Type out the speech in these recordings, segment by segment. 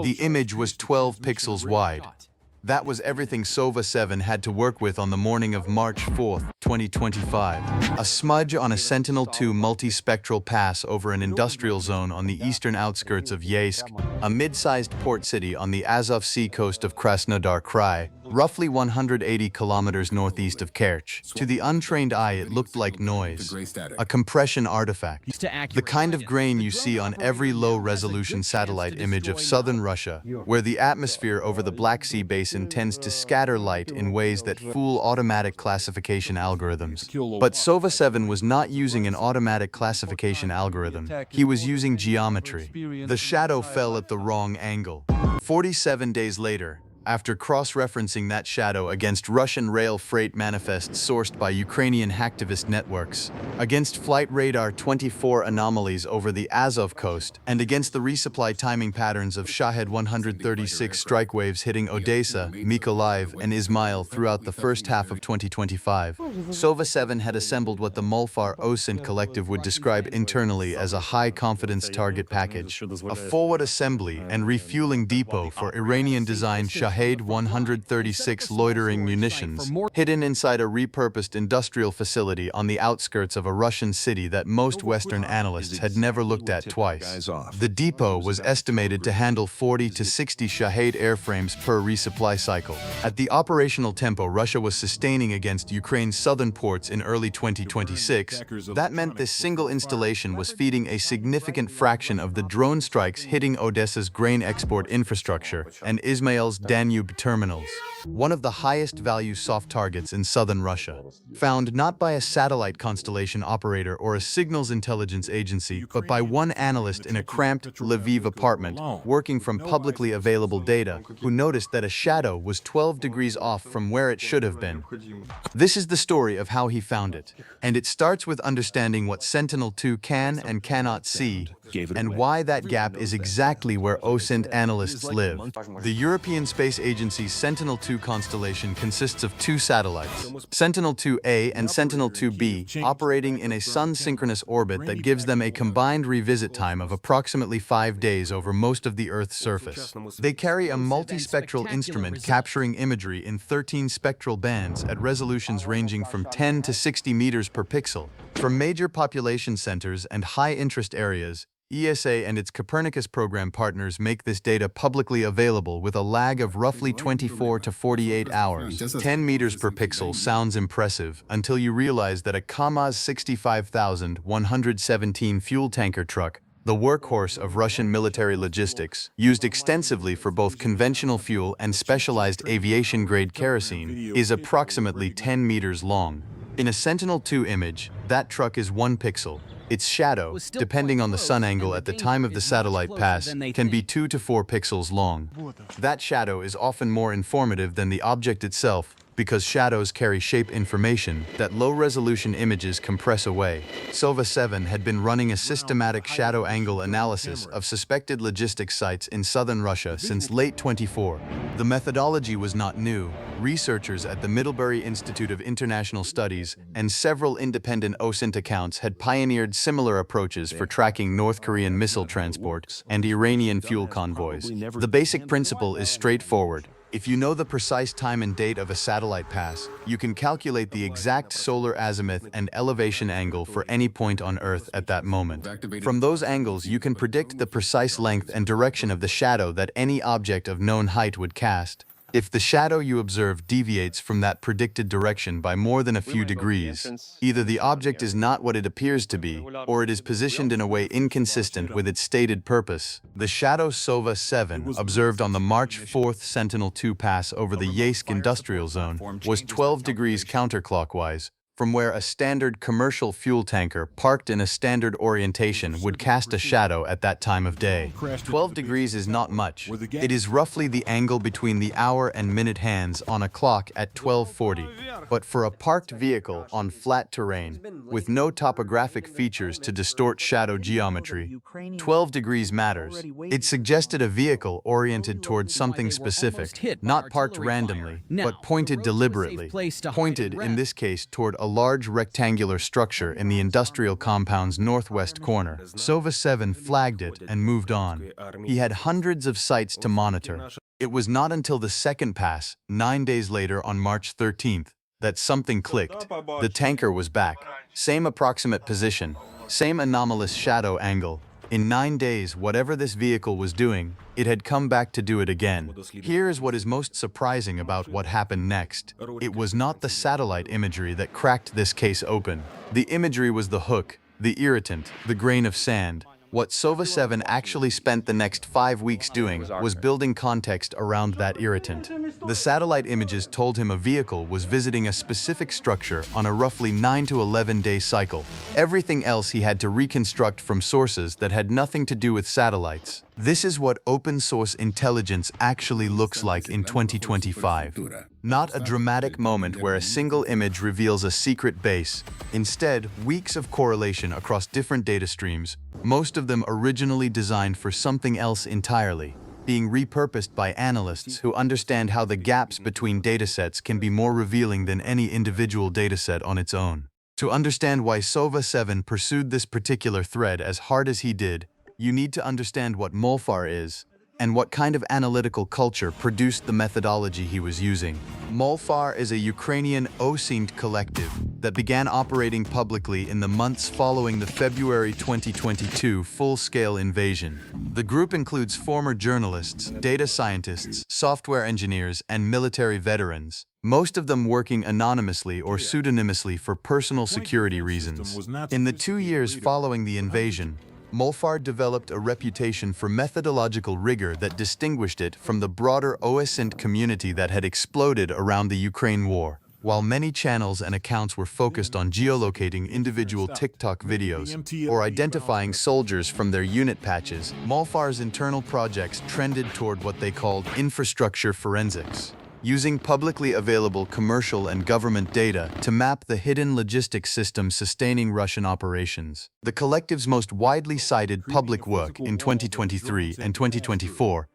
The image was 12 pixels wide. That was everything SOVA-7 had to work with on the morning of March 4, 2025. A smudge on a Sentinel-2 multispectral pass over an industrial zone on the eastern outskirts of Yeysk, a mid-sized port city on the Azov Sea coast of Krasnodar Krai, roughly 180 kilometers northeast of Kerch. To the untrained eye, it looked like noise, a compression artifact, the kind of grain you see on every low-resolution satellite image of southern Russia, where the atmosphere over the Black Sea basin tends to scatter light in ways that fool automatic classification algorithms. But SOVA-7 was not using an automatic classification algorithm. He was using geometry. The shadow fell at the wrong angle. 47 days later, after cross-referencing that shadow against Russian rail freight manifests sourced by Ukrainian hacktivist networks, against Flight Radar 24 anomalies over the Azov coast, and against the resupply timing patterns of Shahed 136 strike waves hitting Odesa, Mykolaiv, and Izmail throughout the first half of 2025, SOVA-7 had assembled what the Molfar OSINT collective would describe internally as a high-confidence target package, a forward assembly and refueling depot for Iranian-designed Shahed 136 loitering munitions, hidden inside a repurposed industrial facility on the outskirts of a Russian city that most Western analysts had never looked at twice. The depot was estimated to handle 40 to 60 Shahed airframes per resupply cycle. At the operational tempo Russia was sustaining against Ukraine's southern ports in early 2026, that meant this single installation was feeding a significant fraction of the drone strikes hitting Odesa's grain export infrastructure and Izmail's Danube terminals, one of the highest value soft targets in southern Russia, found not by a satellite constellation operator or a signals intelligence agency, but by one analyst in a cramped Lviv apartment working from publicly available data, who noticed that a shadow was 12 degrees off from where it should have been. This is the story of how he found it, and it starts with understanding what Sentinel-2 can and cannot see, and why that gap is exactly where OSINT analysts live. The European Space Agency's Sentinel-2 constellation consists of two satellites, Sentinel-2A and Sentinel-2B, operating in a sun-synchronous orbit that gives them a combined revisit time of approximately 5 days over most of the Earth's surface. They carry a multispectral instrument capturing imagery in 13 spectral bands at resolutions ranging from 10 to 60 meters per pixel. From major population centers and high-interest areas, ESA and its Copernicus program partners make this data publicly available with a lag of roughly 24 to 48 hours. 10 meters per pixel sounds impressive until you realize that a KAMAZ 65,117 fuel tanker truck, the workhorse of Russian military logistics, used extensively for both conventional fuel and specialized aviation-grade kerosene, is approximately 10 meters long. In a Sentinel-2 image, that truck is 1 pixel. Its shadow, depending on the sun angle at the time of the satellite pass, can be 2 to 4 pixels long. That shadow is often more informative than the object itself, because shadows carry shape information that low-resolution images compress away. SOVA-7 had been running a systematic shadow angle analysis of suspected logistics sites in southern Russia since late 2024. The methodology was not new. Researchers at the Middlebury Institute of International Studies and several independent OSINT accounts had pioneered similar approaches for tracking North Korean missile transport and Iranian fuel convoys. The basic principle is straightforward. If you know the precise time and date of a satellite pass, you can calculate the exact solar azimuth and elevation angle for any point on Earth at that moment. From those angles, you can predict the precise length and direction of the shadow that any object of known height would cast. If the shadow you observe deviates from that predicted direction by more than a few degrees, either the object is not what it appears to be, or it is positioned in a way inconsistent with its stated purpose. The shadow SOVA-7, observed on the March 4th Sentinel-2 pass over the Yeysk industrial zone, was 12 degrees counterclockwise, from where a standard commercial fuel tanker parked in a standard orientation would cast a shadow at that time of day. 12 degrees is not much. It is roughly the angle between the hour and minute hands on a clock at 12:40. But for a parked vehicle on flat terrain, with no topographic features to distort shadow geometry, 12 degrees matters. It suggested a vehicle oriented towards something specific, not parked randomly, but pointed deliberately, pointed in this case toward a large rectangular structure in the industrial compound's northwest corner. Sova-7 flagged it and moved on. He had hundreds of sites to monitor. It was not until the second pass, 9 days later on March 13th, that something clicked. The tanker was back. Same approximate position, same anomalous shadow angle. In 9 days, whatever this vehicle was doing, it had come back to do it again. Here is what is most surprising about what happened next. It was not the satellite imagery that cracked this case open. The imagery was the hook, the irritant, the grain of sand. What Sova-7 actually spent the next 5 weeks doing was building context around that irritant. The satellite images told him a vehicle was visiting a specific structure on a roughly 9 to 11-day cycle. Everything else he had to reconstruct from sources that had nothing to do with satellites. This is what open-source intelligence actually looks like in 2025. Not a dramatic moment where a single image reveals a secret base. Instead, weeks of correlation across different data streams, most of them originally designed for something else entirely, being repurposed by analysts who understand how the gaps between datasets can be more revealing than any individual dataset on its own. To understand why Sova-7 pursued this particular thread as hard as he did, you need to understand what Molfar is and what kind of analytical culture produced the methodology he was using. Molfar is a Ukrainian OSINT collective that began operating publicly in the months following the February 2022 full-scale invasion. The group includes former journalists, data scientists, software engineers, and military veterans, most of them working anonymously or pseudonymously for personal security reasons. In the 2 years following the invasion, Molfar developed a reputation for methodological rigor that distinguished it from the broader OSINT community that had exploded around the Ukraine war. While many channels and accounts were focused on geolocating individual TikTok videos or identifying soldiers from their unit patches, Molfar's internal projects trended toward what they called infrastructure forensics, using publicly available commercial and government data to map the hidden logistics system sustaining Russian operations. The collective's most widely cited public work in 2023 and 2024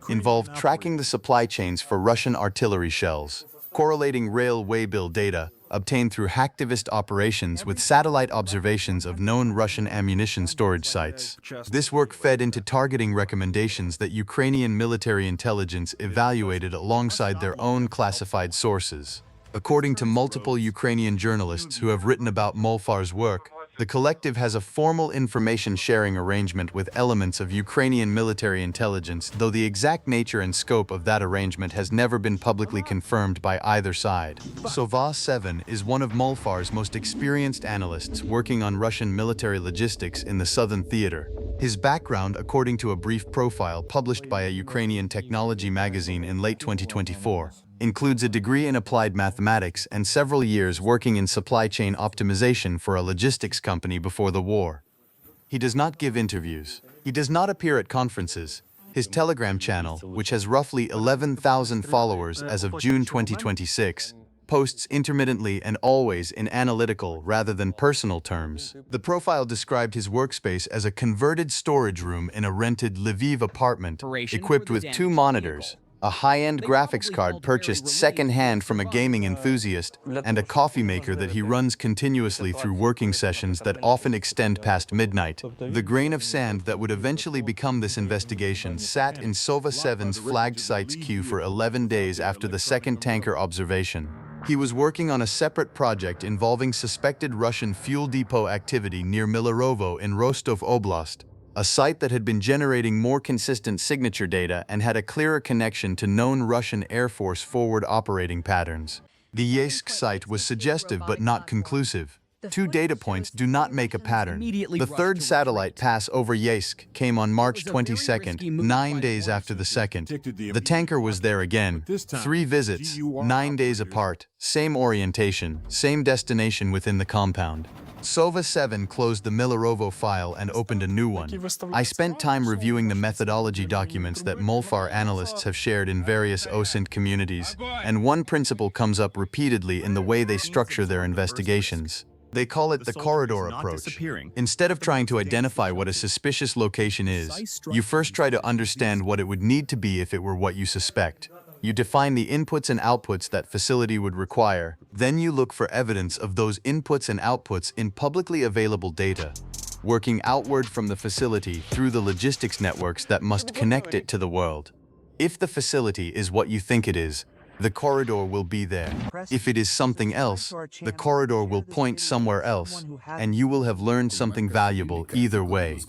involved tracking the supply chains for Russian artillery shells, correlating rail waybill data obtained through hacktivist operations with satellite observations of known Russian ammunition storage sites. This work fed into targeting recommendations that Ukrainian military intelligence evaluated alongside their own classified sources. According to multiple Ukrainian journalists who have written about Molfar's work, the collective has a formal information sharing arrangement with elements of Ukrainian military intelligence, though the exact nature and scope of that arrangement has never been publicly confirmed by either side. Sova-7 is one of Molfar's most experienced analysts working on Russian military logistics in the Southern Theater. His background, according to a brief profile published by a Ukrainian technology magazine in late 2024, includes a degree in applied mathematics and several years working in supply chain optimization for a logistics company before the war. He does not give interviews. He does not appear at conferences. His Telegram channel, which has roughly 11,000 followers as of June 2026, posts intermittently and always in analytical rather than personal terms. The profile described his workspace as a converted storage room in a rented Lviv apartment, equipped with 2 monitors, a high-end graphics card purchased second-hand from a gaming enthusiast, and a coffee maker that he runs continuously through working sessions that often extend past midnight. The grain of sand that would eventually become this investigation sat in Sova-7's flagged sites queue for 11 days after the second tanker observation. He was working on a separate project involving suspected Russian fuel depot activity near Mykolaiv in Rostov Oblast, a site that had been generating more consistent signature data and had a clearer connection to known Russian Air Force forward operating patterns. The Yeysk site was suggestive but not conclusive. 2 data points do not make a pattern. The third satellite pass over Yeysk came on March 22nd, 9 days after the second. The tanker was there again. 3 visits, 9 days apart, same orientation, same destination within the compound. Sova-7 closed the Mykolaiv file and opened a new one. I spent time reviewing the methodology documents that Molfar analysts have shared in various OSINT communities, and one principle comes up repeatedly in the way they structure their investigations. They call it the corridor approach. Instead of trying to identify what a suspicious location is, you first try to understand what it would need to be if it were what you suspect. You define the inputs and outputs that facility would require. Then you look for evidence of those inputs and outputs in publicly available data, working outward from the facility through the logistics networks that must connect it to the world. If the facility is what you think it is, the corridor will be there. If it is something else, the corridor will point somewhere else, and you will have learned something valuable either way.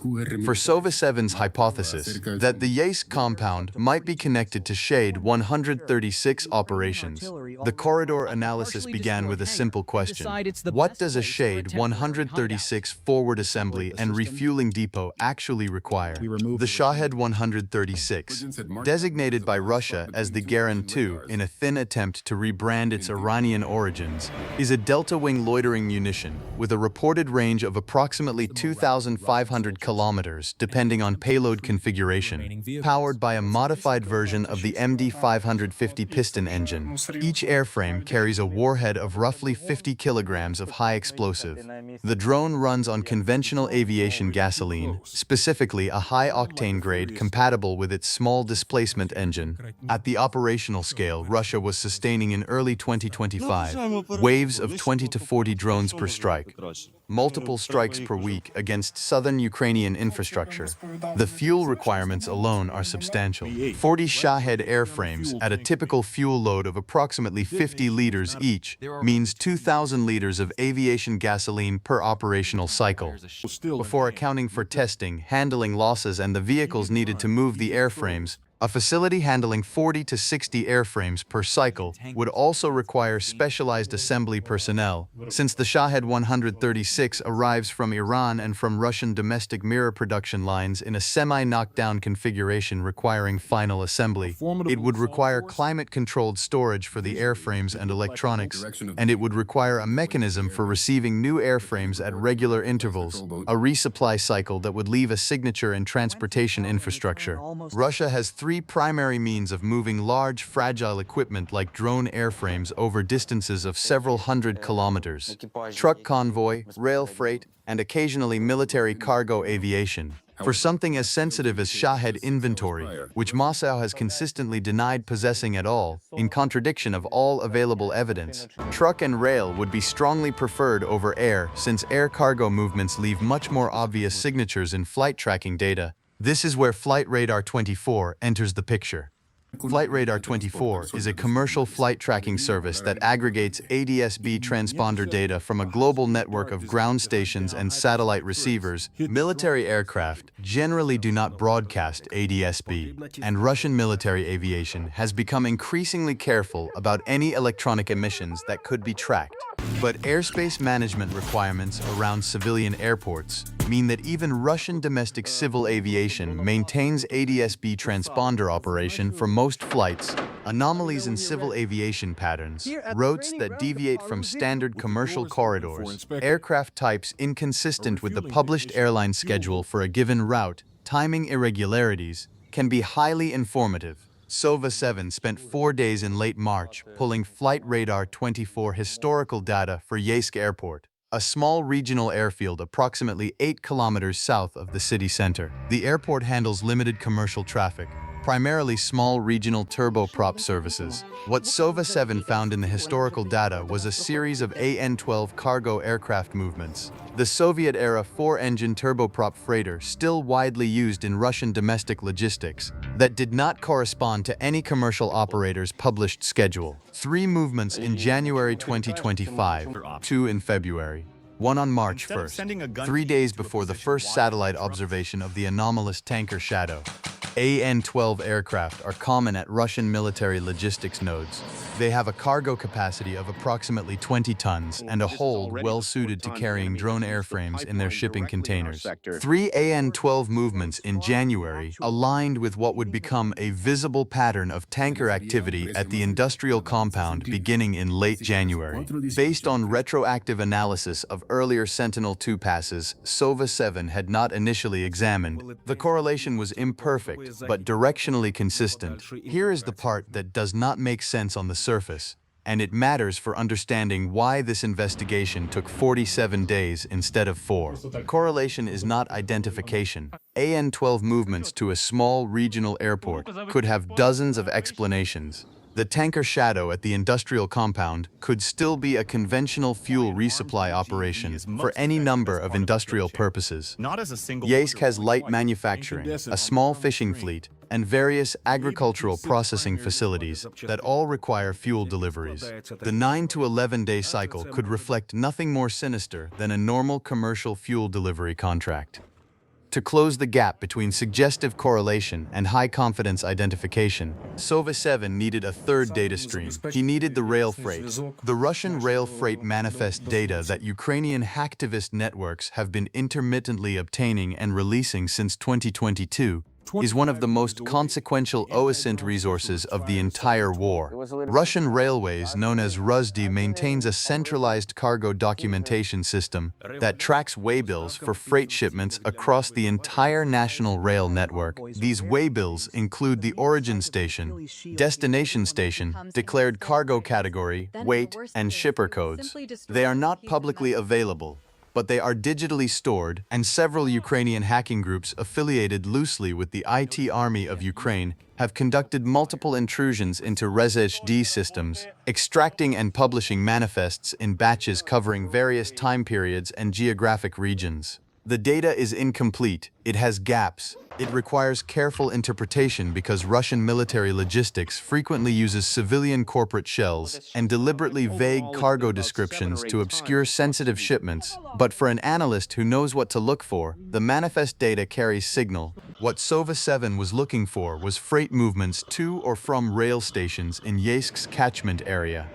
For SOVA-7's hypothesis that the Yeysk compound might be connected to Shade 136 operations, the corridor analysis began with a simple question. What does a Shade 136 forward assembly and refueling depot actually require? The Shahed 136, designated by Russia as the Garan II in a thin attempt to rebrand its Iranian origins, is a delta-wing loitering munition with a reported range of approximately 2,500 kilometers depending on payload configuration, powered by a modified version of the MD-550 piston engine. Each airframe carries a warhead of roughly 50 kilograms of high explosive. The drone runs on conventional aviation gasoline, specifically a high-octane grade compatible with its small displacement engine. At the operational scale, Russia was sustaining in early 2025 waves of 20 to 40 drones per strike, multiple strikes per week against southern Ukrainian infrastructure. The fuel requirements alone are substantial. 40 Shahed airframes at a typical fuel load of approximately 50 liters each means 2,000 liters of aviation gasoline per operational cycle. Before accounting for testing, handling losses, and the vehicles needed to move the airframes, a facility handling 40 to 60 airframes per cycle would also require specialized assembly personnel, since the Shahed 136 arrives from Iran and from Russian domestic mirror production lines in a semi-knockdown configuration requiring final assembly. It would require climate-controlled storage for the airframes and electronics, and it would require a mechanism for receiving new airframes at regular intervals, a resupply cycle that would leave a signature in transportation infrastructure. Russia has three primary means of moving large, fragile equipment like drone airframes over distances of several hundred kilometers: truck convoy, rail freight, and occasionally military cargo aviation. For something as sensitive as Shahed inventory, which Moscow has consistently denied possessing at all, in contradiction of all available evidence, truck and rail would be strongly preferred over air, since air cargo movements leave much more obvious signatures in flight tracking data. This is where Flight Radar 24 enters the picture. Flight Radar 24 is a commercial flight tracking service that aggregates ADS-B transponder data from a global network of ground stations and satellite receivers. Military aircraft generally do not broadcast ADS-B, and Russian military aviation has become increasingly careful about any electronic emissions that could be tracked. But airspace management requirements around civilian airports mean that even Russian domestic civil aviation maintains ADS-B transponder operation for most flights. Anomalies in civil aviation patterns, routes that deviate from standard commercial corridors, aircraft types inconsistent with the published airline schedule for a given route, timing irregularities, can be highly informative. SOVA-7 spent 4 days in late March pulling Flight Radar 24 historical data for Yeysk Airport, a small regional airfield approximately 8 kilometers south of the city center. The airport handles limited commercial traffic, primarily small regional turboprop services. What SOVA-7 found in the historical data was a series of AN-12 cargo aircraft movements, the Soviet-era 4-engine turboprop freighter still widely used in Russian domestic logistics, that did not correspond to any commercial operator's published schedule. 3 movements in January 2025, 2 in February, 1 on March 1st, 3 days before the first satellite observation of the anomalous tanker Shadow. AN-12 aircraft are common at Russian military logistics nodes. They have a cargo capacity of approximately 20 tons and a hold well-suited to carrying drone airframes in their shipping containers. 3 AN-12 movements in January aligned with what would become a visible pattern of tanker activity at the industrial compound beginning in late January. Based on retroactive analysis of earlier Sentinel-2 passes SOVA-7 had not initially examined, the correlation was imperfect but directionally consistent. Here is the part that does not make sense on the surface, and it matters for understanding why this investigation took 47 days instead of 4. Correlation is not identification. AN-12 movements to a small regional airport could have dozens of explanations. The tanker shadow at the industrial compound could still be a conventional fuel resupply operation for any number of industrial purposes. Yeysk has light manufacturing, a small fishing fleet, and various agricultural processing facilities that all require fuel deliveries. The 9 to 11-day cycle could reflect nothing more sinister than a normal commercial fuel delivery contract. To close the gap between suggestive correlation and high-confidence identification, Sova-7 needed a third data stream. He needed the rail freight. The Russian rail freight manifest data that Ukrainian hacktivist networks have been intermittently obtaining and releasing since 2022 is one of the most consequential OSINT resources of the entire war. Russian Railways, known as Rusdi, maintains a centralized cargo documentation system that tracks waybills for freight shipments across the entire national rail network. These waybills include the origin station, destination station, declared cargo category, weight, and shipper codes. They are not publicly available, but they are digitally stored, and several Ukrainian hacking groups affiliated loosely with the IT Army of Ukraine have conducted multiple intrusions into ResHD systems, extracting and publishing manifests in batches covering various time periods and geographic regions. The data is incomplete, it has gaps, it requires careful interpretation because Russian military logistics frequently uses civilian corporate shells and deliberately vague cargo descriptions to obscure sensitive shipments. But for an analyst who knows what to look for, the manifest data carries signal. What Sova-7 was looking for was freight movements to or from rail stations in Yeysk's catchment area.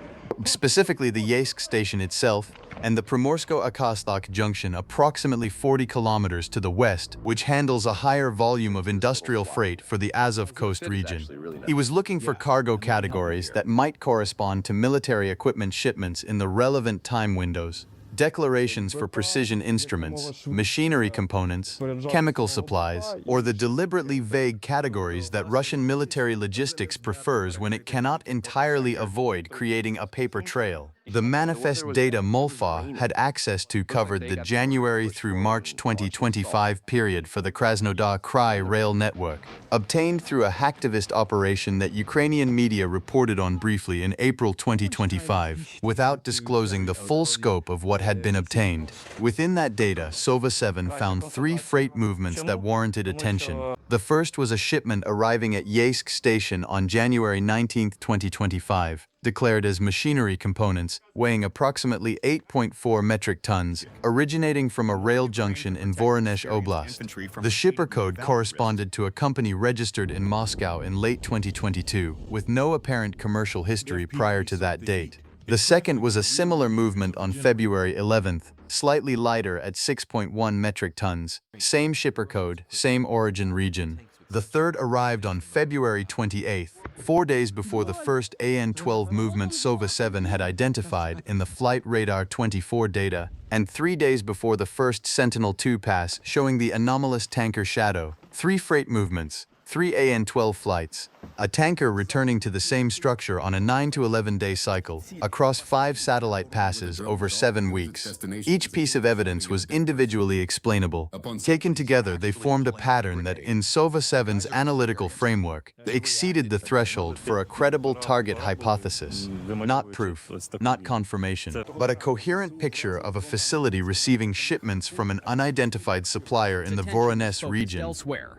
Specifically the Yeysk station itself, and the Primorsko-Akhastak junction approximately 40 kilometers to the west, which handles a higher volume of industrial freight for the Azov Coast region. He was looking for cargo categories that might correspond to military equipment shipments in the relevant time windows. Declarations for precision instruments, machinery components, chemical supplies, or the deliberately vague categories that Russian military logistics prefers when it cannot entirely avoid creating a paper trail. The manifest data Molfar had access to covered the January through March 2025 period for the Krasnodar Krai rail network, obtained through a hacktivist operation that Ukrainian media reported on briefly in April 2025, without disclosing the full scope of what had been obtained. Within that data, Sova-7 found 3 freight movements that warranted attention. The first was a shipment arriving at Yeysk station on January 19, 2025, declared as machinery components, weighing approximately 8.4 metric tons, originating from a rail junction in Voronezh Oblast. The shipper code corresponded to a company registered in Moscow in late 2022, with no apparent commercial history prior to that date. The second was a similar movement on February 11th, slightly lighter at 6.1 metric tons, same shipper code, same origin region. The third arrived on February 28th, 4 days before the first AN-12 movement Sova-7 had identified in the Flight Radar 24 data, and 3 days before the first Sentinel-2 pass showing the anomalous tanker shadow. 3 freight movements, 3 AN-12 flights, a tanker returning to the same structure on a 9 to 11-day cycle, across 5 satellite passes over 7 weeks. Each piece of evidence was individually explainable. Taken together, they formed a pattern that, in Sova-7's analytical framework, exceeded the threshold for a credible target hypothesis. Not proof, not confirmation, but a coherent picture of a facility receiving shipments from an unidentified supplier in the Voronezh region,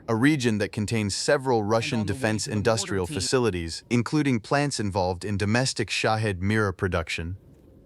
a region that contains several Russian defense industrial facilities, including plants involved in domestic Shahed Mira production,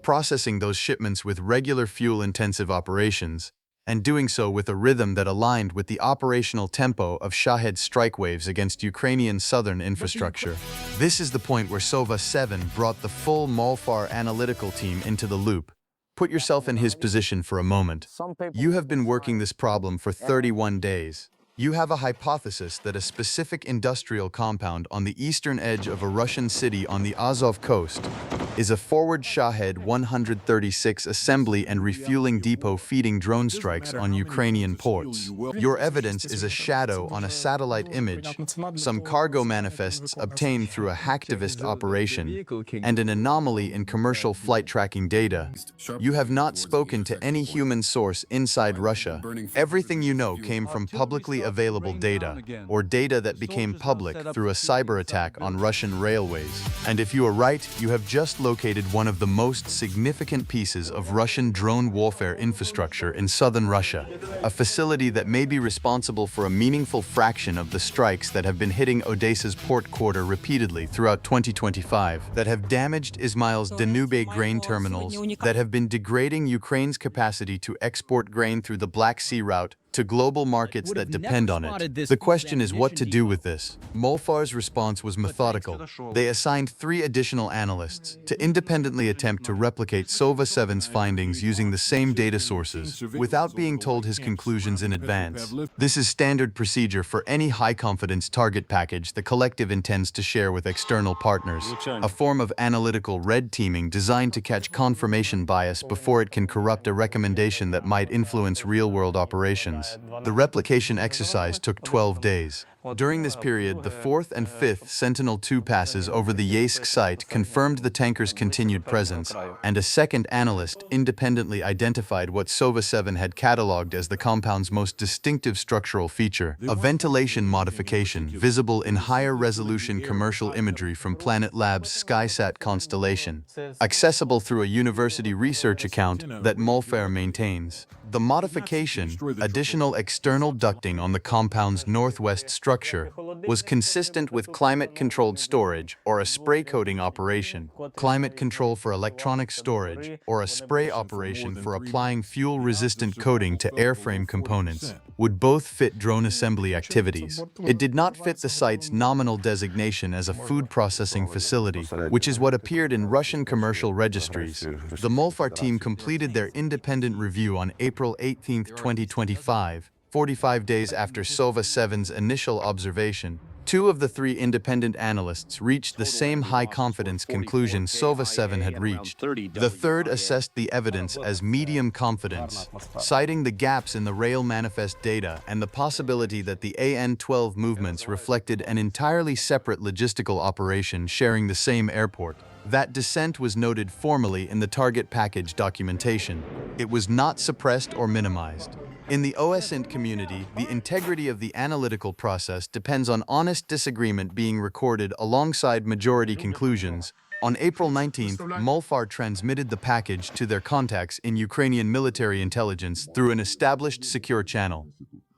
processing those shipments with regular fuel-intensive operations, and doing so with a rhythm that aligned with the operational tempo of Shahed strike waves against Ukrainian southern infrastructure. This is the point where Sova-7 brought the full Molfar analytical team into the loop. Put yourself in his position for a moment. You have been working this problem for 31 days. You have a hypothesis that a specific industrial compound on the eastern edge of a Russian city on the Azov coast is a forward Shahed 136 assembly and refueling depot feeding drone strikes on Ukrainian ports. Your evidence is a shadow on a satellite image, some cargo manifests obtained through a hacktivist operation, and an anomaly in commercial flight tracking data. You have not spoken to any human source inside Russia. Everything you know came from publicly available data, or data that became public through a cyber attack on Russian railways. And if you are right, you have just located one of the most significant pieces of Russian drone warfare infrastructure in southern Russia, a facility that may be responsible for a meaningful fraction of the strikes that have been hitting Odesa's port quarter repeatedly throughout 2025, that have damaged Izmail's Danube grain terminals, that have been degrading Ukraine's capacity to export grain through the Black Sea route to global markets that depend on it. The question is what to do with this. Molfar's response was methodical. They assigned 3 additional analysts to independently attempt to replicate Sova-7's findings using the same data sources, without being told his conclusions in advance. This is standard procedure for any high-confidence target package the collective intends to share with external partners, a form of analytical red teaming designed to catch confirmation bias before it can corrupt a recommendation that might influence real-world operations. The replication exercise took 12 days. During this period, the 4th and 5th Sentinel-2 passes over the Yeysk site confirmed the tanker's continued presence, and a second analyst independently identified what Sova-7 had catalogued as the compound's most distinctive structural feature, a ventilation modification visible in higher-resolution commercial imagery from Planet Labs' SkySat constellation, accessible through a university research account that Molfar maintains. The modification, additional external ducting on the compound's northwest structure, was consistent with climate-controlled storage or a spray coating operation, climate control for electronic storage, or a spray operation for applying fuel-resistant coating to airframe components, would both fit drone assembly activities. It did not fit the site's nominal designation as a food processing facility, which is what appeared in Russian commercial registries. The Molfar team completed their independent review on April 18, 2025, 45 days after Sova-7's initial observation. 2 of the 3 independent analysts reached the same high-confidence conclusion Sova-7 had reached. The third assessed the evidence as medium confidence, citing the gaps in the rail manifest data and the possibility that the AN-12 movements reflected an entirely separate logistical operation sharing the same airport. That dissent was noted formally in the target package documentation. It was not suppressed or minimized. In the OSINT community, the integrity of the analytical process depends on honest disagreement being recorded alongside majority conclusions. On April 19th, Molfar transmitted the package to their contacts in Ukrainian military intelligence through an established secure channel.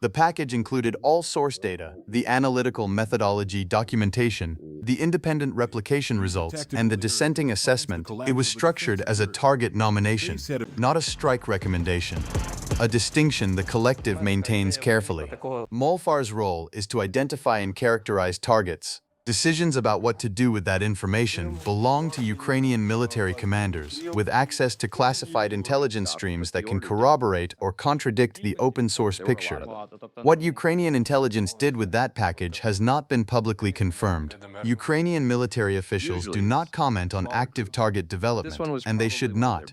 The package included all source data, the analytical methodology documentation, the independent replication results, and the dissenting assessment. It was structured as a target nomination, not a strike recommendation, a distinction the collective maintains carefully. Molfar's role is to identify and characterize targets. Decisions about what to do with that information belong to Ukrainian military commanders, with access to classified intelligence streams that can corroborate or contradict the open-source picture. What Ukrainian intelligence did with that package has not been publicly confirmed. Ukrainian military officials do not comment on active target development, and they should not.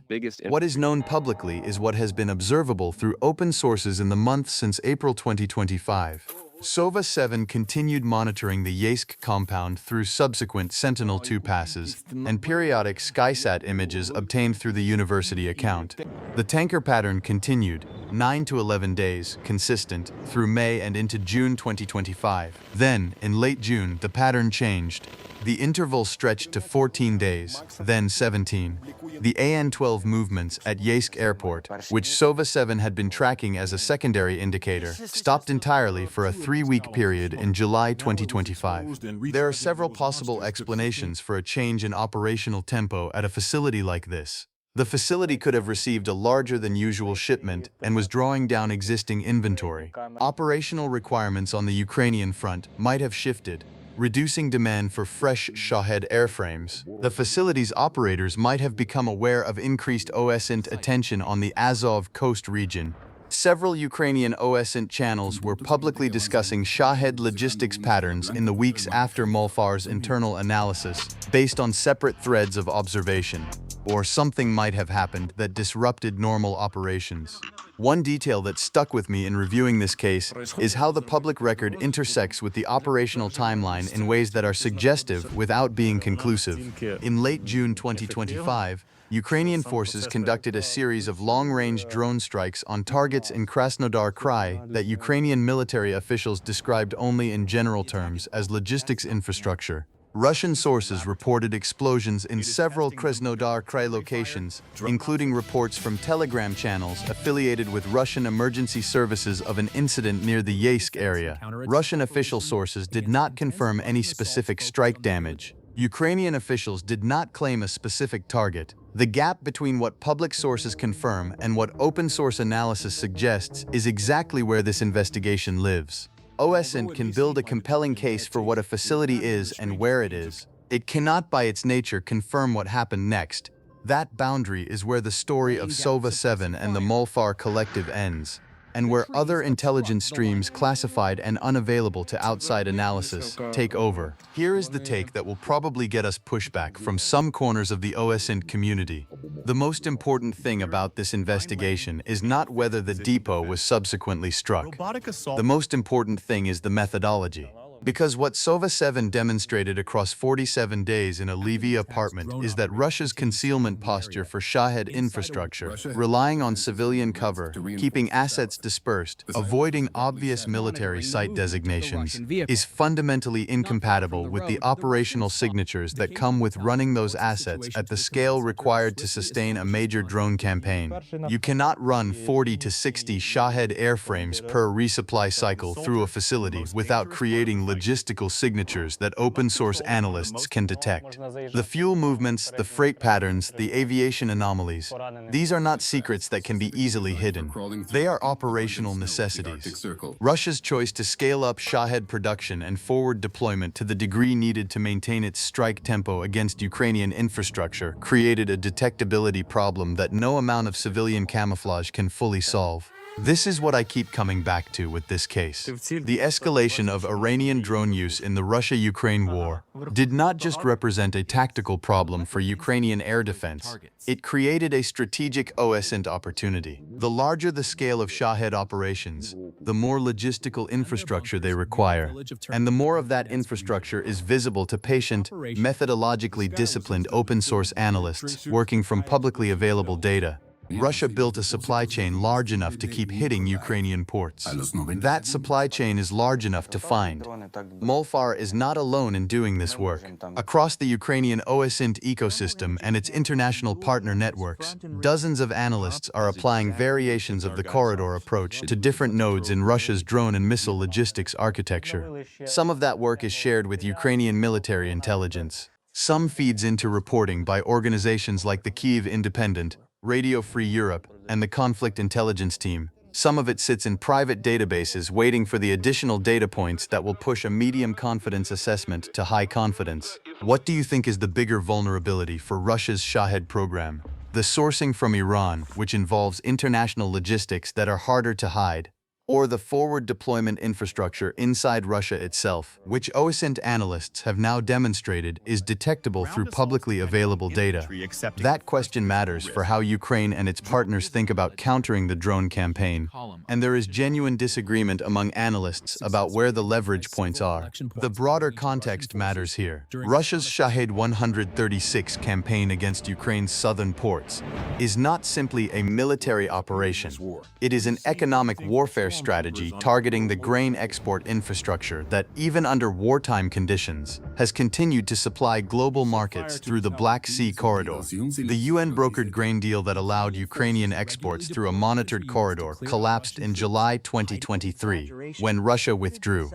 What is known publicly is what has been observable through open sources in the months since April 2025. Sova-7 continued monitoring the Yeysk compound through subsequent Sentinel-2 passes and periodic SkySat images obtained through the university account. The tanker pattern continued, 9 to 11 days, consistent, through May and into June 2025. Then, in late June, the pattern changed. The interval stretched to 14 days, then 17. The AN-12 movements at Yeysk Airport, which Sova-7 had been tracking as a secondary indicator, stopped entirely for a 3-week period in July 2025. There are several possible explanations for a change in operational tempo at a facility like this. The facility could have received a larger-than-usual shipment and was drawing down existing inventory. Operational requirements on the Ukrainian front might have shifted, reducing demand for fresh Shahed airframes. The facility's operators might have become aware of increased OSINT attention on the Azov coast region, Several Ukrainian OSINT channels were publicly discussing Shahed logistics patterns in the weeks after Molfar's internal analysis, based on separate threads of observation, or something might have happened that disrupted normal operations. One detail that stuck with me in reviewing this case is how the public record intersects with the operational timeline in ways that are suggestive without being conclusive. In late June 2025, Ukrainian forces conducted a series of long-range drone strikes on targets in Krasnodar Krai that Ukrainian military officials described only in general terms as logistics infrastructure. Russian sources reported explosions in several Krasnodar Krai locations, including reports from Telegram channels affiliated with Russian emergency services of an incident near the Yeysk area. Russian official sources did not confirm any specific strike damage. Ukrainian officials did not claim a specific target. The gap between what public sources confirm and what open-source analysis suggests is exactly where this investigation lives. OSINT can build a compelling case for what a facility is and where it is. It cannot by its nature confirm what happened next. That boundary is where the story of SOVA-7 and the Molfar collective ends, and where other intelligence streams classified and unavailable to outside analysis take over. Here is the take that will probably get us pushback from some corners of the OSINT community. The most important thing about this investigation is not whether the depot was subsequently struck. The most important thing is the methodology. Because what SOVA-7 demonstrated across 47 days in a Lviv apartment is that Russia's concealment posture for Shahed infrastructure, relying on civilian cover, keeping assets dispersed, avoiding obvious military site designations, is fundamentally incompatible with the operational signatures that come with running those assets at the scale required to sustain a major drone campaign. You cannot run 40 to 60 Shahed airframes per resupply cycle through a facility without creating logistical signatures that open-source analysts can detect. The fuel movements, the freight patterns, the aviation anomalies, these are not secrets that can be easily hidden. They are operational necessities. Russia's choice to scale up Shahed production and forward deployment to the degree needed to maintain its strike tempo against Ukrainian infrastructure created a detectability problem that no amount of civilian camouflage can fully solve. This is what I keep coming back to with this case. The escalation of Iranian drone use in the Russia-Ukraine war did not just represent a tactical problem for Ukrainian air defense, it created a strategic OSINT opportunity. The larger the scale of Shahed operations, the more logistical infrastructure they require, and the more of that infrastructure is visible to patient, methodologically disciplined open-source analysts working from publicly available data. Russia built a supply chain large enough to keep hitting Ukrainian ports. That supply chain is large enough to find. Molfar is not alone in doing this work. Across the Ukrainian OSINT ecosystem and its international partner networks, dozens of analysts are applying variations of the corridor approach to different nodes in Russia's drone and missile logistics architecture. Some of that work is shared with Ukrainian military intelligence. Some feeds into reporting by organizations like the Kyiv Independent, Radio Free Europe, and the Conflict Intelligence Team. Some of it sits in private databases waiting for the additional data points that will push a medium confidence assessment to high confidence. What do you think is the bigger vulnerability for Russia's Shahed program? The sourcing from Iran, which involves international logistics that are harder to hide, or the forward deployment infrastructure inside Russia itself, which OSINT analysts have now demonstrated is detectable through publicly available data. That question matters for how Ukraine and its partners think about countering the drone campaign, and there is genuine disagreement among analysts about where the leverage points are. The broader context matters here. Russia's Shahed 136 campaign against Ukraine's southern ports is not simply a military operation. It is an economic warfare strategy targeting the grain export infrastructure that, even under wartime conditions, has continued to supply global markets through the Black Sea corridor. The UN-brokered grain deal that allowed Ukrainian exports through a monitored corridor collapsed in July 2023, when Russia withdrew.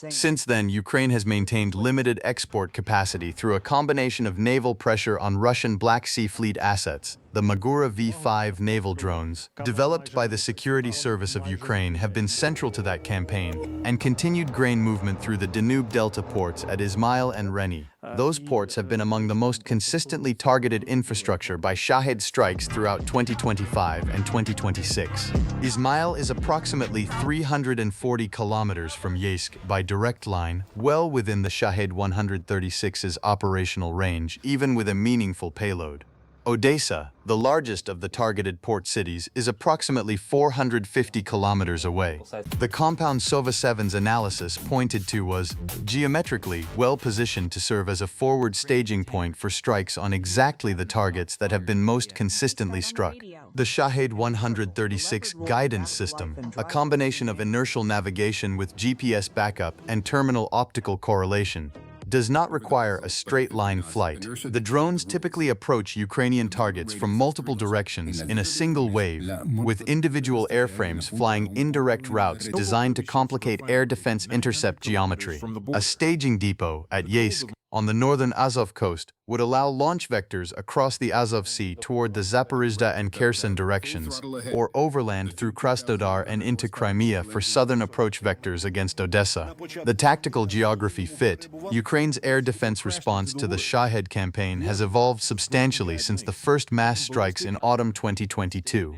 Since then, Ukraine has maintained limited export capacity through a combination of naval pressure on Russian Black Sea Fleet assets, the Magura V-5 naval drones, developed by the Security Service of Ukraine, have been central to that campaign, and continued grain movement through the Danube Delta ports at Izmail and Reni. Those ports have been among the most consistently targeted infrastructure by Shahed strikes throughout 2025 and 2026. Izmail is approximately 340 kilometers from Yeysk by direct line, well within the Shahed 136's operational range, even with a meaningful payload. Odesa, the largest of the targeted port cities, is approximately 450 kilometers away. The compound Sova-7's analysis pointed to was geometrically well-positioned to serve as a forward staging point for strikes on exactly the targets that have been most consistently struck. The Shahed 136 guidance system, a combination of inertial navigation with GPS backup and terminal optical correlation, does not require a straight-line flight. The drones typically approach Ukrainian targets from multiple directions in a single wave, with individual airframes flying indirect routes designed to complicate air defense intercept geometry. A staging depot at Yeysk, on the northern Azov coast, would allow launch vectors across the Azov Sea toward the Zaporizhzhia and Kherson directions, or overland through Krasnodar and into Crimea for southern approach vectors against Odessa. The tactical geography fit. Ukraine's air defense response to the Shahed campaign has evolved substantially since the first mass strikes in autumn 2022.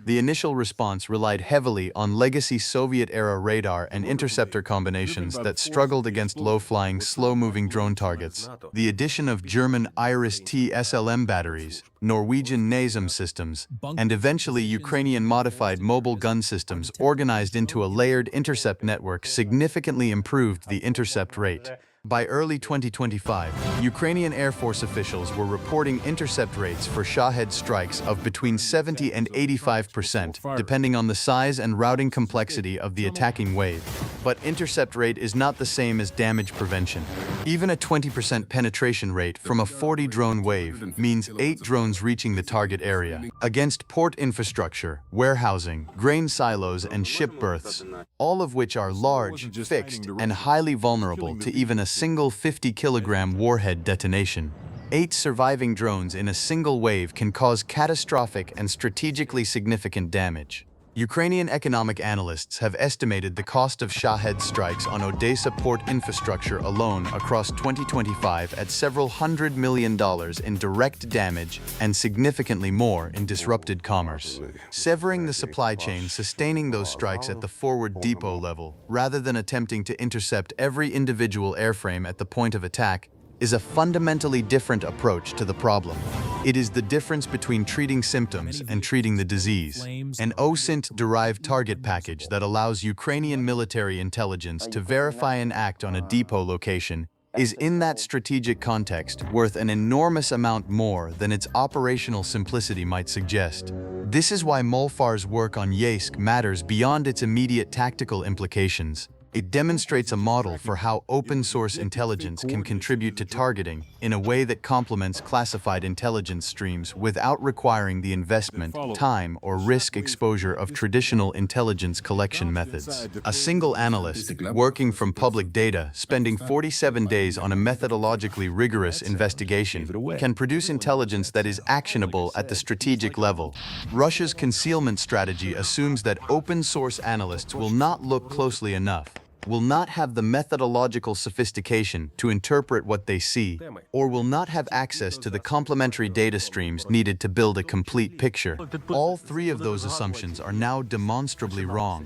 The initial response relied heavily on legacy Soviet-era radar and interceptor combinations that struggled against low-flying, slow-moving drone targets. The addition of German Iris-T SLM batteries, Norwegian NASAM systems, and eventually Ukrainian modified mobile gun systems organized into a layered intercept network significantly improved the intercept rate. By early 2025, Ukrainian Air Force officials were reporting intercept rates for Shahed strikes of between 70 and 85%, depending on the size and routing complexity of the attacking wave. But intercept rate is not the same as damage prevention. Even a 20% penetration rate from a 40-drone wave means 8 drones reaching the target area. Against port infrastructure, warehousing, grain silos, and ship berths, all of which are large, fixed, and highly vulnerable to even a single 50-kilogram warhead detonation. 8 surviving drones in a single wave can cause catastrophic and strategically significant damage. Ukrainian economic analysts have estimated the cost of Shahed strikes on Odesa port infrastructure alone across 2025 at several $100 million in direct damage and significantly more in disrupted commerce. Severing the supply chain, sustaining those strikes at the forward depot level, rather than attempting to intercept every individual airframe at the point of attack, is a fundamentally different approach to the problem. It is the difference between treating symptoms and treating the disease. An OSINT-derived target package that allows Ukrainian military intelligence to verify an act on a depot location is, in that strategic context, worth an enormous amount more than its operational simplicity might suggest. This is why Molfar's work on Yeysk matters beyond its immediate tactical implications. It demonstrates a model for how open-source intelligence can contribute to targeting in a way that complements classified intelligence streams without requiring the investment, time, or risk exposure of traditional intelligence collection methods. A single analyst, working from public data, spending 47 days on a methodologically rigorous investigation, can produce intelligence that is actionable at the strategic level. Russia's concealment strategy assumes that open-source analysts will not look closely enough, will not have the methodological sophistication to interpret what they see, or will not have access to the complementary data streams needed to build a complete picture. All 3 of those assumptions are now demonstrably wrong.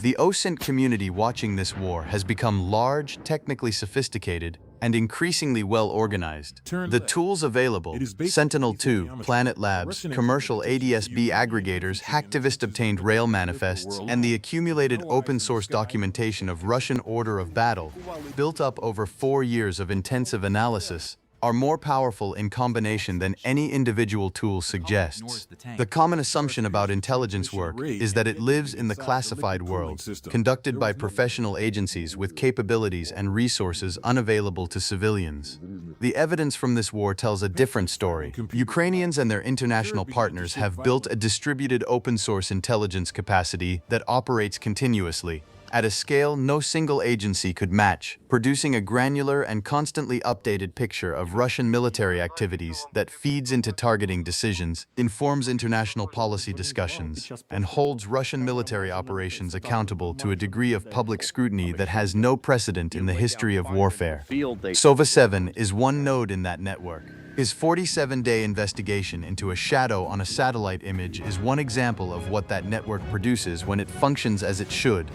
The OSINT community watching this war has become large, technically sophisticated, and increasingly well-organized. The tools available, Sentinel-2, Planet Labs, commercial ADS-B aggregators, hacktivist-obtained rail manifests, and the accumulated open-source documentation of Russian order of battle, built up over 4 years of intensive analysis, are more powerful in combination than any individual tool suggests. The common assumption about intelligence work is that it lives in the classified world, conducted by professional agencies with capabilities and resources unavailable to civilians. The evidence from this war tells a different story. Ukrainians and their international partners have built a distributed open-source intelligence capacity that operates continuously, at a scale no single agency could match, producing a granular and constantly updated picture of Russian military activities that feeds into targeting decisions, informs international policy discussions, and holds Russian military operations accountable to a degree of public scrutiny that has no precedent in the history of warfare. Sova-7 is one node in that network. His 47-day investigation into a shadow on a satellite image is one example of what that network produces when it functions as it should.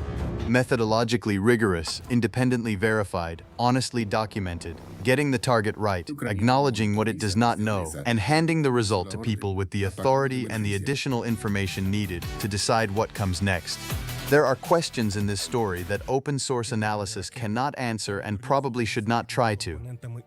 Methodologically rigorous, independently verified, honestly documented, getting the target right, acknowledging what it does not know, and handing the result to people with the authority and the additional information needed to decide what comes next. There are questions in this story that open-source analysis cannot answer and probably should not try to.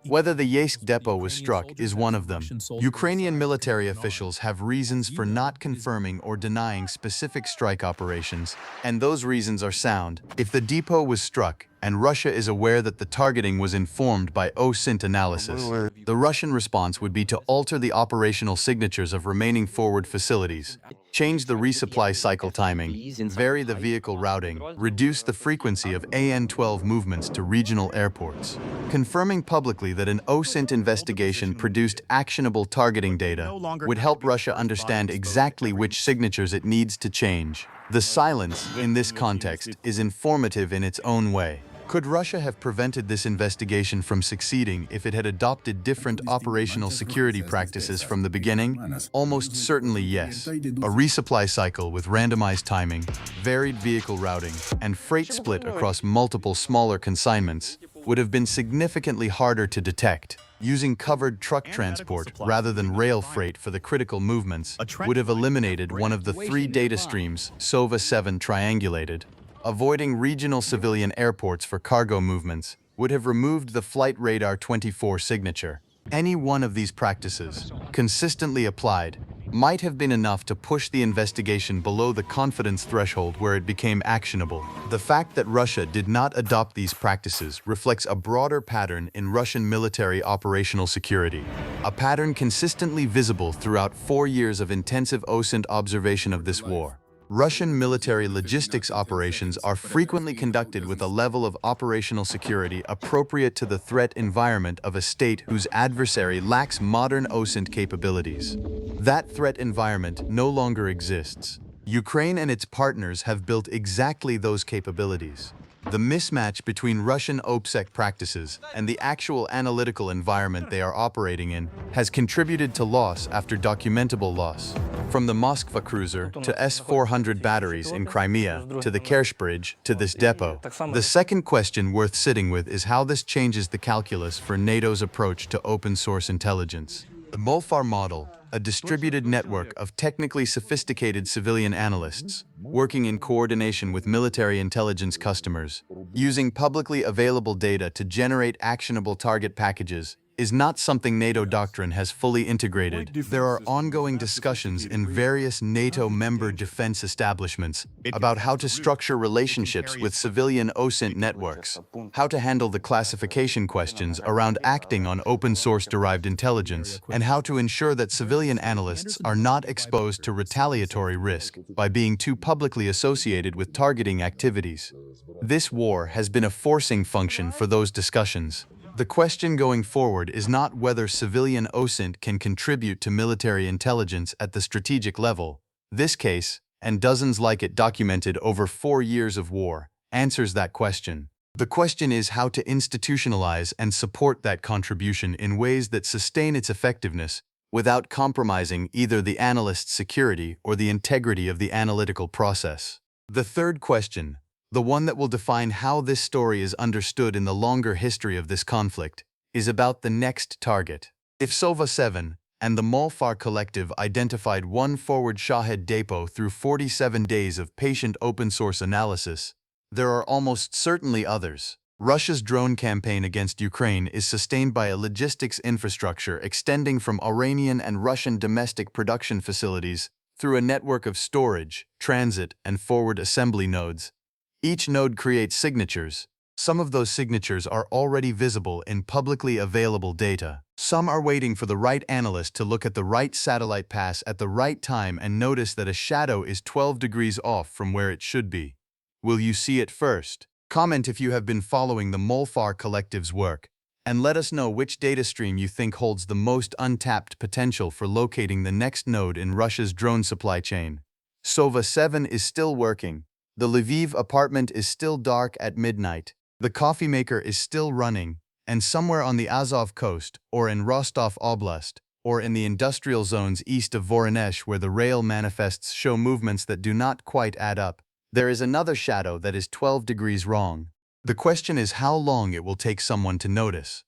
Whether the Yeysk depot was struck is one of them. Ukrainian military officials have reasons for not confirming or denying specific strike operations, and those reasons are sound. If the depot was struck, and Russia is aware that the targeting was informed by OSINT analysis, the Russian response would be to alter the operational signatures of remaining forward facilities, change the resupply cycle timing, vary the vehicle routing, reduce the frequency of AN-12 movements to regional airports. Confirming publicly that an OSINT investigation produced actionable targeting data would help Russia understand exactly which signatures it needs to change. The silence, in this context, is informative in its own way. Could Russia have prevented this investigation from succeeding if it had adopted different operational security practices from the beginning? Almost certainly yes. A resupply cycle with randomized timing, varied vehicle routing, and freight split across multiple smaller consignments would have been significantly harder to detect. Using covered truck transport rather than rail freight for the critical movements would have eliminated one of the three data streams Sova-7 triangulated. Avoiding regional civilian airports for cargo movements would have removed the Flight Radar 24 signature. Any one of these practices, consistently applied, might have been enough to push the investigation below the confidence threshold where it became actionable. The fact that Russia did not adopt these practices reflects a broader pattern in Russian military operational security, a pattern consistently visible throughout 4 years of intensive OSINT observation of this war. Russian military logistics operations are frequently conducted with a level of operational security appropriate to the threat environment of a state whose adversary lacks modern OSINT capabilities. That threat environment no longer exists. Ukraine and its partners have built exactly those capabilities. The mismatch between Russian OPSEC practices and the actual analytical environment they are operating in has contributed to loss after documentable loss. From the Moskva cruiser to S-400 batteries in Crimea to the Kerch Bridge to this depot. The second question worth sitting with is how this changes the calculus for NATO's approach to open-source intelligence. The Molfar model, a distributed network of technically sophisticated civilian analysts, working in coordination with military intelligence customers, using publicly available data to generate actionable target packages, is not something NATO doctrine has fully integrated. There are ongoing discussions in various NATO member defense establishments about how to structure relationships with civilian OSINT networks, how to handle the classification questions around acting on open-source derived intelligence, and how to ensure that civilian analysts are not exposed to retaliatory risk by being too publicly associated with targeting activities. This war has been a forcing function for those discussions. The question going forward is not whether civilian OSINT can contribute to military intelligence at the strategic level. This case, and dozens like it documented over 4 years of war, answers that question. The question is how to institutionalize and support that contribution in ways that sustain its effectiveness without compromising either the analyst's security or the integrity of the analytical process. The third question, the one that will define how this story is understood in the longer history of this conflict, is about the next target. If Sova-7 and the Molfar Collective identified one forward Shahed depot through 47 days of patient open-source analysis, there are almost certainly others. Russia's drone campaign against Ukraine is sustained by a logistics infrastructure extending from Iranian and Russian domestic production facilities through a network of storage, transit, and forward assembly nodes. Each node creates signatures. Some of those signatures are already visible in publicly available data. Some are waiting for the right analyst to look at the right satellite pass at the right time and notice that a shadow is 12 degrees off from where it should be. Will you see it first? Comment if you have been following the Molfar Collective's work, and let us know which data stream you think holds the most untapped potential for locating the next node in Russia's drone supply chain. Sova 7 is still working. The Lviv apartment is still dark at midnight. The coffee maker is still running, and somewhere on the Azov coast, or in Rostov Oblast, or in the industrial zones east of Voronezh where the rail manifests show movements that do not quite add up, there is another shadow that is 12 degrees wrong. The question is how long it will take someone to notice.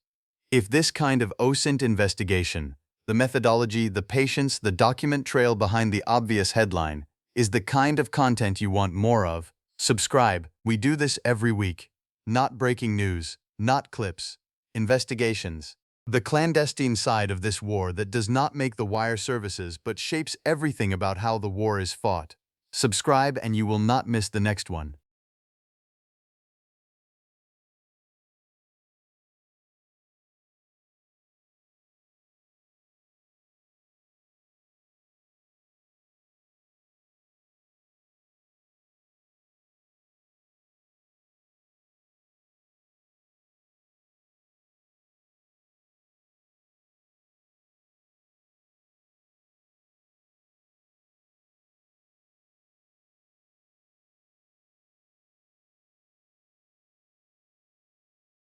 If this kind of OSINT investigation, the methodology, the patience, the document trail behind the obvious headline, is the kind of content you want more of, subscribe. We do this every week. Not breaking news, not clips. Investigations. The clandestine side of this war that does not make the wire services but shapes everything about how the war is fought. Subscribe and you will not miss the next one.